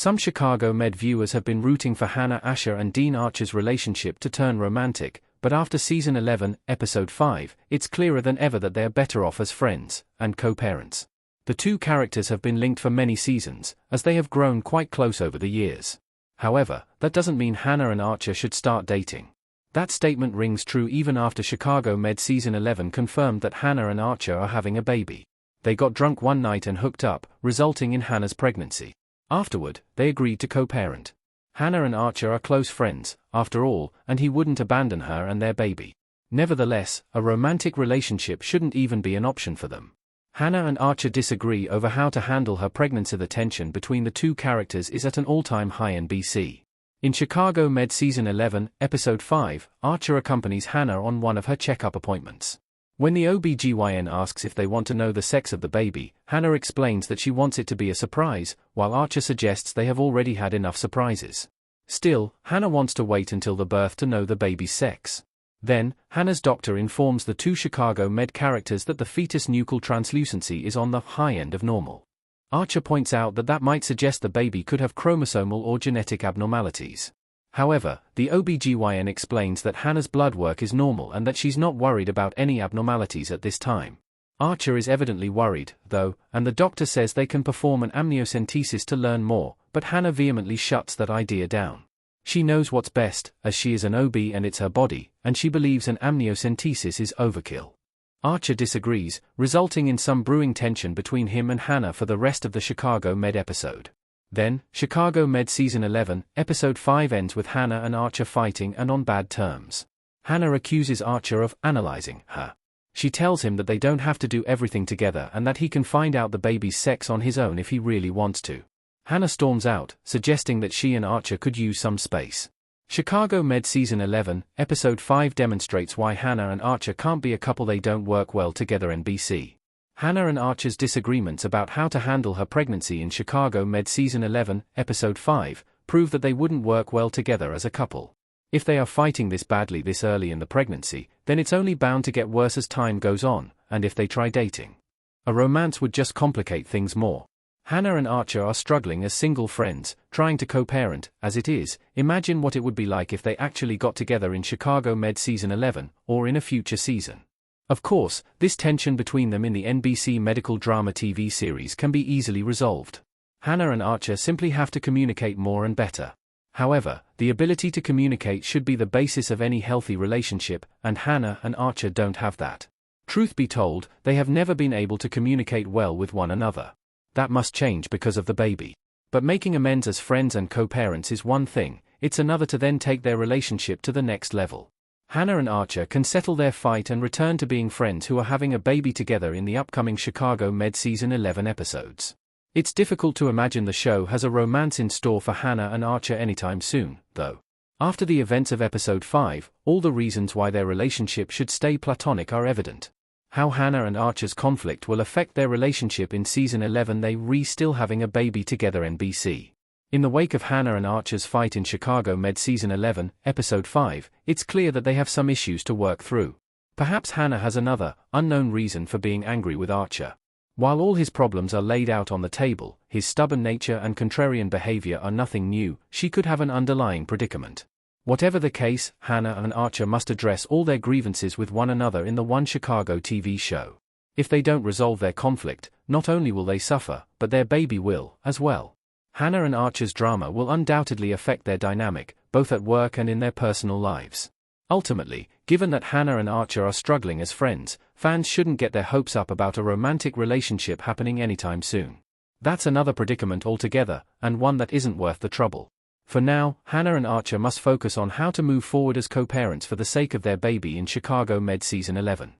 Some Chicago Med viewers have been rooting for Hannah Asher and Dean Archer's relationship to turn romantic, but after Season 11, Episode 5, it's clearer than ever that they're better off as friends and co-parents. The two characters have been linked for many seasons, as they have grown quite close over the years. However, that doesn't mean Hannah and Archer should start dating. That statement rings true even after Chicago Med Season 11 confirmed that Hannah and Archer are having a baby. They got drunk one night and hooked up, resulting in Hannah's pregnancy. Afterward, they agreed to co-parent. Hannah and Archer are close friends, after all, and he wouldn't abandon her and their baby. Nevertheless, a romantic relationship shouldn't even be an option for them. Hannah and Archer disagree over how to handle her pregnancy. The tension between the two characters is at an all-time high in BC. In Chicago Med Season 11, Episode 5, Archer accompanies Hannah on one of her checkup appointments. When the OBGYN asks if they want to know the sex of the baby, Hannah explains that she wants it to be a surprise, while Archer suggests they have already had enough surprises. Still, Hannah wants to wait until the birth to know the baby's sex. Then, Hannah's doctor informs the two Chicago Med characters that the fetus nuchal translucency is on the high end of normal. Archer points out that might suggest the baby could have chromosomal or genetic abnormalities. However, the OBGYN explains that Hannah's blood work is normal and that she's not worried about any abnormalities at this time. Archer is evidently worried, though, and the doctor says they can perform an amniocentesis to learn more, but Hannah vehemently shuts that idea down. She knows what's best, as she is an OB and it's her body, and she believes an amniocentesis is overkill. Archer disagrees, resulting in some brewing tension between him and Hannah for the rest of the Chicago Med episode. Then, Chicago Med Season 11, Episode 5 ends with Hannah and Archer fighting and on bad terms. Hannah accuses Archer of analyzing her. She tells him that they don't have to do everything together and that he can find out the baby's sex on his own if he really wants to. Hannah storms out, suggesting that she and Archer could use some space. Chicago Med Season 11, Episode 5 demonstrates why Hannah and Archer can't be a couple. They don't work well together in BC. Hannah and Archer's disagreements about how to handle her pregnancy in Chicago Med Season 11, Episode 5, prove that they wouldn't work well together as a couple. If they are fighting this badly this early in the pregnancy, then it's only bound to get worse as time goes on, and if they try dating, a romance would just complicate things more. Hannah and Archer are struggling as single friends, trying to co-parent. As it is, imagine what it would be like if they actually got together in Chicago Med Season 11, or in a future season. Of course, this tension between them in the NBC medical drama TV series can be easily resolved. Hannah and Archer simply have to communicate more and better. However, the ability to communicate should be the basis of any healthy relationship, and Hannah and Archer don't have that. Truth be told, they have never been able to communicate well with one another. That must change because of the baby. But making amends as friends and co-parents is one thing, it's another to then take their relationship to the next level. Hannah and Archer can settle their fight and return to being friends who are having a baby together in the upcoming Chicago Med Season 11 episodes. It's difficult to imagine the show has a romance in store for Hannah and Archer anytime soon, though. After the events of Episode 5, all the reasons why their relationship should stay platonic are evident. How Hannah and Archer's conflict will affect their relationship in Season 11. They still having a baby together NBC. In the wake of Hannah and Archer's fight in Chicago Med Season 11, Episode 5, it's clear that they have some issues to work through. Perhaps Hannah has another, unknown reason for being angry with Archer. While all his problems are laid out on the table, his stubborn nature and contrarian behavior are nothing new. She could have an underlying predicament. Whatever the case, Hannah and Archer must address all their grievances with one another in the One Chicago TV show. If they don't resolve their conflict, not only will they suffer, but their baby will, as well. Hannah and Archer's drama will undoubtedly affect their dynamic, both at work and in their personal lives. Ultimately, given that Hannah and Archer are struggling as friends, fans shouldn't get their hopes up about a romantic relationship happening anytime soon. That's another predicament altogether, and one that isn't worth the trouble. For now, Hannah and Archer must focus on how to move forward as co-parents for the sake of their baby in Chicago Med Season 11.